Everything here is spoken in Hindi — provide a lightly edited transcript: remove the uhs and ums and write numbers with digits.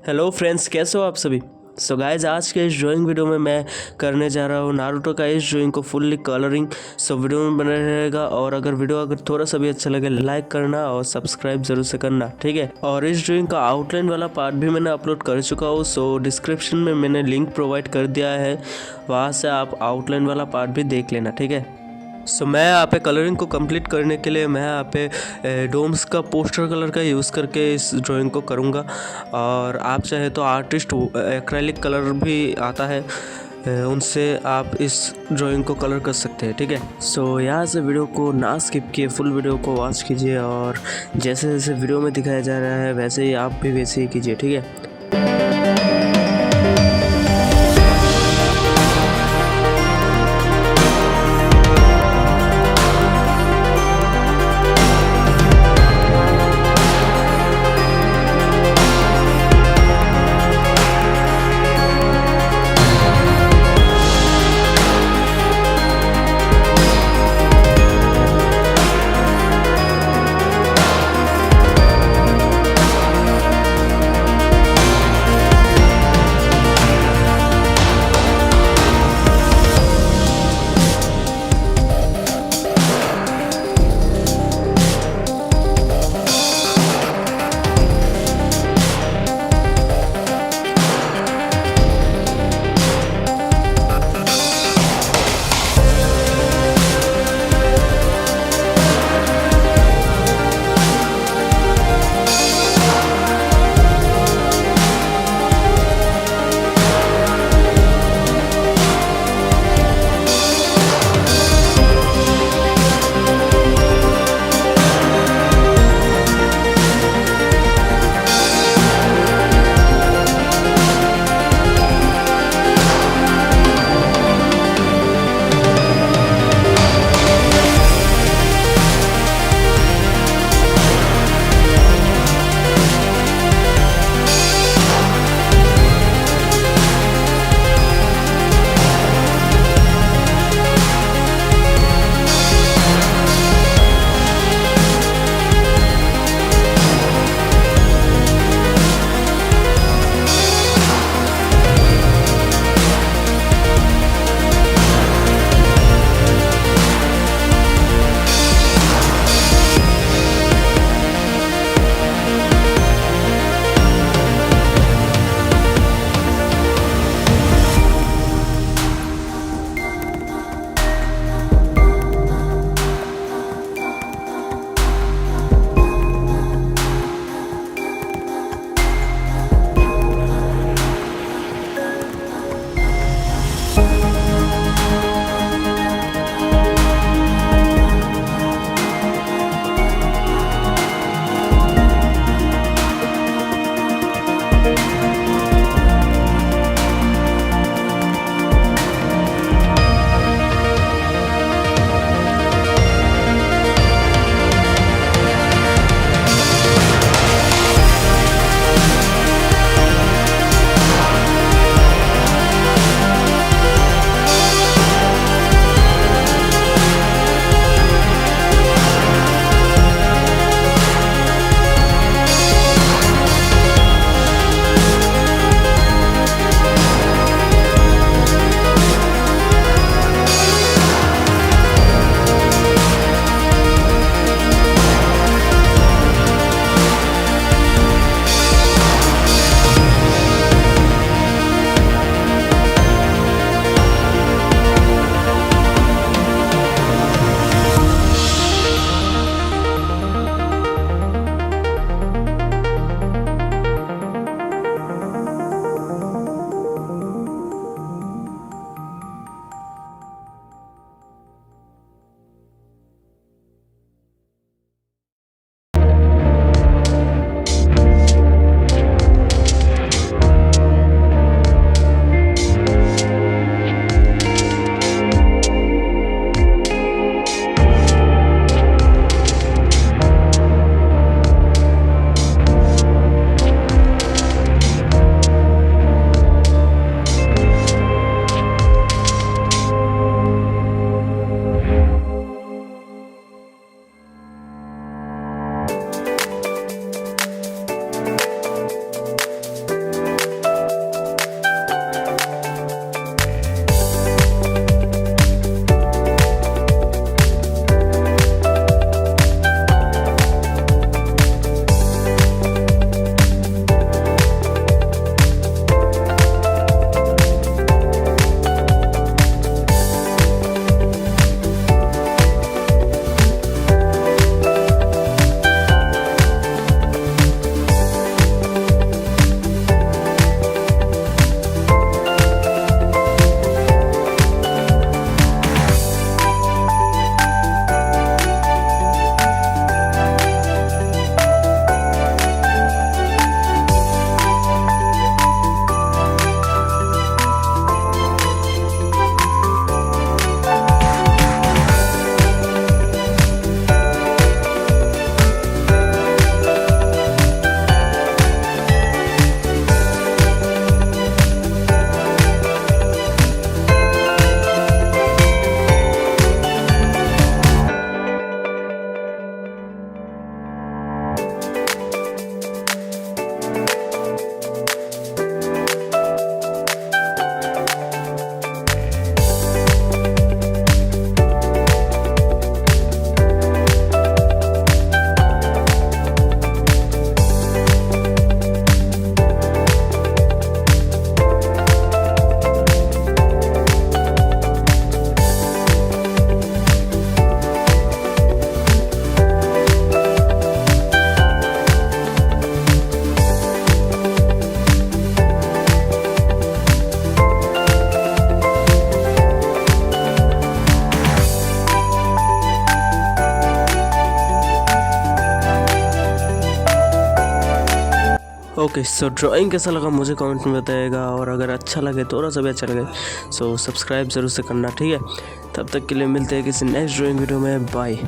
हेलो फ्रेंड्स, कैसे हो आप सभी। सो गाइज, आज के इस ड्राइंग वीडियो में मैं करने जा रहा हूँ नारुतो का इस ड्राइंग को फुल्ली कलरिंग। सो वीडियो में बना रहेगा और अगर थोड़ा सा भी अच्छा लगे लाइक करना और सब्सक्राइब जरूर से करना, ठीक है। और इस ड्राइंग का आउटलाइन वाला पार्ट भी मैंने अपलोड कर चुका हूँ। सो डिस्क्रिप्शन में मैंने लिंक प्रोवाइड कर दिया है, वहाँ से आप आउटलाइन वाला पार्ट भी देख लेना, ठीक है। सो मैं यहाँ पे कलरिंग को कंप्लीट करने के लिए मैं यहाँ पे डोम्स का पोस्टर कलर का यूज़ करके इस ड्राइंग को करूँगा। और आप चाहे तो आर्टिस्ट एक्रेलिक कलर भी आता है, उनसे आप इस ड्राइंग को कलर कर सकते हैं, ठीक है। सो यहाँ से वीडियो को ना स्किप किए फुल वीडियो को वॉच कीजिए और जैसे जैसे वीडियो में दिखाया जा रहा है वैसे ही आप भी वैसे ही कीजिए, ठीक है। ओके, सो ड्राइंग कैसा लगा मुझे कमेंट में बताइएगा, और अगर अच्छा लगे, थोड़ा सा भी अच्छा लगे, सो सब्सक्राइब ज़रूर से करना, ठीक है। तब तक के लिए मिलते हैं किसी नेक्स्ट ड्राइंग वीडियो में, बाय।